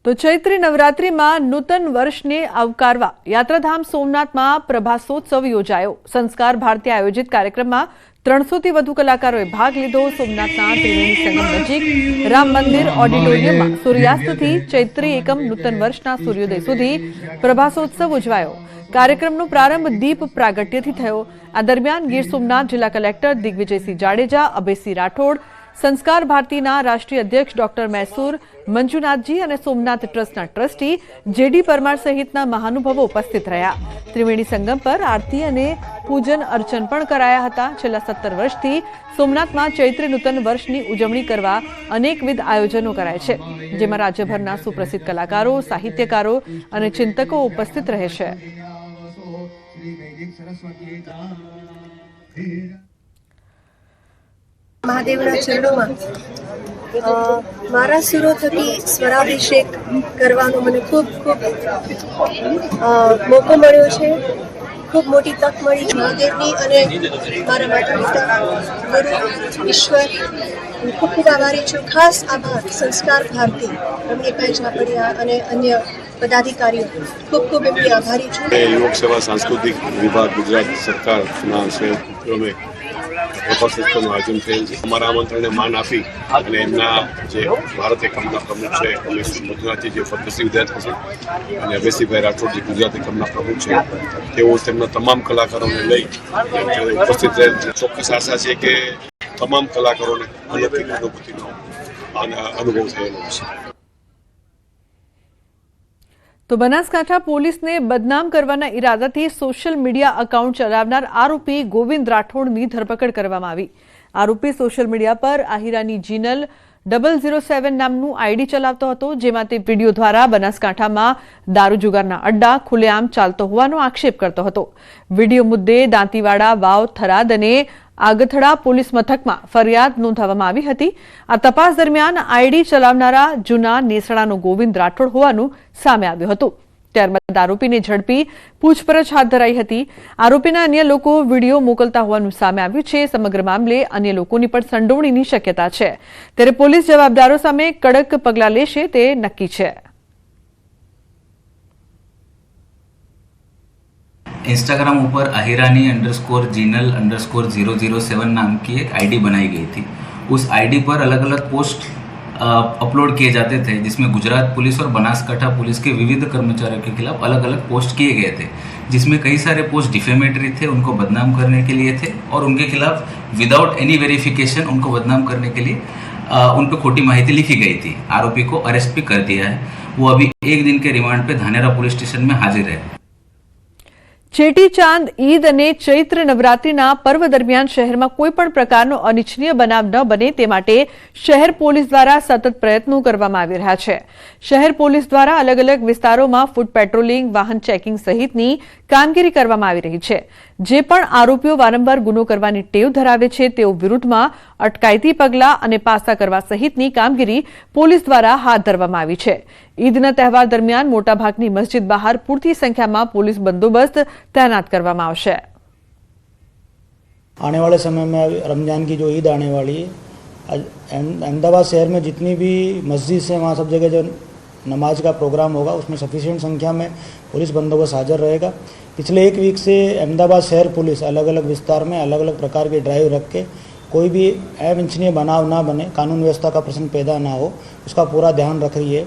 તો ચૈત્રી નવરાત્રીમાં નૂતન વર્ષને આવકારવા યાત્રાધામ સોમનાથમાં પ્રભાસોત્સવ યોજાયો। સંસ્કાર ભારતી આયોજિત કાર્યક્રમમાં 300થી વધુ કલાકારોએ ભાગ લીધો। સોમનાથના ત્રિવેણી સંગમ નજીક રામ મંદિર ઓડિટોરિયમમાં સૂર્યાસ્તથી ચૈત્રી એકમ નૂતન વર્ષના સૂર્યોદય સુધી પ્રભાસોત્સવ ઉજવાયો। कार्यक्रमનો प्रारंभ दीप प्रागट्यથી થયો। આ દરમિયાન ગીર સોમનાથ જિલ્લા કલેક્ટર દિગ્વિજયસિંહ જાડેજા, અભયસિંહ રાઠોડ, संस्कार भारतीना राष्ट्रीय अध्यक्ष डॉक्टर मैसूर मंजुनाथजी और सोमनाथ ट्रस्टना ट्रस्टी जेडी परमार सहितना महानुभावो उपस्थित रह्या। त्रिवेणी संगम पर आरती और पूजन अर्चन पण कराया हता। छेल्ला 17 वर्षथी सोमनाथमां चैत्री नूतन वर्षनी उजवणी करवा अनेकविध आयोजनों कराय छे, जेमां राज्यभરના सुप्रसिद्ध कलाकारो, साहित्यकारो और चिंतको उपस्थित रहे छे। महादेवना चरणों में मारा सुरो थकी स्वराभिषेक करवानो मने खूब मौको मळ्यो छे। खूब मोटी तक मळी महादेवनी अने मारा माता-पिता, गुरु, ईश्वर खूब खूब आभारी छुं। खास आभार संस्कार भारती रमणीकभाई झापड़िया अने अन्य पदाधिकारीओ खूब खूब एमनी आभारी छुं। युवक सेवा सांस्कृतिक विभाग गुजरात सरकारना सहयोग में प्रभासोत्सव आयोजन थયેલ છે। અમારા આમંત્રણને માન આપી અને એમના જે ભારત એકમના પ્રમુખ છે અભયસિંહ મંજુનાથજી જે પદ્મશ્રી વિદ્યાર્થી છે અને અભયસિંહભાઈ રાઠોડ જે ગુજરાત એકમના પ્રમુખ છે, તેઓ તેમના તમામ કલાકારોને લઈ ઉપસ્થિત રહેલ છે। ચોક્કસ આશા છે કે તમામ કલાકારોને અલૌકિક અનુભૂતિનો અનુભવ થયેલો છે। तो बनासकांठा पुलिस ने बदनाम करवाना इरादाथी सोशल मीडिया अकाउंट चलावनार आरोपी गोविंद राठोडनी धरपकड़ करवामां आवी। आरोपी सोशल मीडिया पर आहिरानी जीनल 007 नामनु आईडी चलावतो हतो, जेमां ते वीडियो द्वारा बनासकांठामां दारू जुगारना अड्डा खुलेआम चालतो होવાનો आक्षेप करतो हतो। वीडियो मुद्दे दांतीवाड़ा, वाव, थराद अने आगथड़ा पुलिस मथकमां फरियाद नोंधाववामां आवी हती। आ तपास दरमियान आईडी चलावनारा जूना नेसड़ानो गोविंद राठोड होवानुं सामे आव्युं हतुं। त्यारबाद आरोपीने झड़पी पूछपरछ हाथ धराई हती। आरोपीना अन्य लोको वीडियो मोकलता होवानुं सामे आव्युं छे। समग्र मामले अन्य लोकोनी पण संडोवणीनी शक्यता छे, त्यारे पोलीस जवाबदारो सामे कड़क पगलां लेशे ते नक्की छे। इंस्टाग्राम ऊपर अहिरानी _जीनल_007 नाम की एक आईडी बनाई गई थी। उस आईडी पर अलग अलग पोस्ट अपलोड किए जाते थे, जिसमें गुजरात पुलिस और बनासकांठा पुलिस के विविध कर्मचारियों के खिलाफ अलग अलग पोस्ट किए गए थे, जिसमें कई सारे पोस्ट डिफेमेटरी थे, उनको बदनाम करने के लिए थे और उनके खिलाफ विदाउट एनी वेरिफिकेशन उनको बदनाम करने के लिए उन पर खोटी माहिती लिखी गई थी। आरोपी को अरेस्ट भी कर दिया है। वो अभी 1 दिन के रिमांड पे धानेरा पुलिस स्टेशन में हाजिर है। चेटीचांद, ईद અને ચૈત્ર નવરાત્રીના પર્વ દરમિયાન શહેરમાં કોઈપણ પ્રકારનો અનિચ્છનીય બનાવ ન બને તે માટે શહેર પોલીસ દ્વારા સતત પ્રયત્નો કરવામાં આવી રહ્યા છે। શહેર પોલીસ દ્વારા અલગ અલગ વિસ્તારોમાં ફૂટ પેટ્રોલિંગ, વાહન ચેકિંગ સહિતની કામગીરી કરવામાં આવી રહી છે। જે પણ આરોપીઓ વારંવાર ગુનો કરવાની ટેવ ધરાવે છે તેઓ વિરુદ્ધમાં અટકાયતી પગલાં અને પાસા કરવા સહિતની કામગીરી પોલીસ દ્વારા હાથ ધરવામાં આવી છે। ઈદના તહેવાર દરમિયાન મોટાભાગની મસ્જિદ બહાર પૂરતી સંખ્યામાં પોલીસ બંદોબસ્ત तैनात करवामां आवशे। आने वाले समय में रमजान की जो ईद आने वाली है, अहमदाबाद शहर में जितनी भी मस्जिद है वहाँ सब जगह जो नमाज का प्रोग्राम होगा उसमें सफिशिएंट संख्या में पुलिस बंदोबस्त हाजिर रहेगा। पिछले 1 वीक से अहमदाबाद शहर पुलिस अलग अलग विस्तार में अलग अलग प्रकार की ड्राइव रख के कोई भी अवांछनीय बनाव ना बने, कानून व्यवस्था का प्रश्न पैदा ना हो, उसका पूरा ध्यान रख रही है।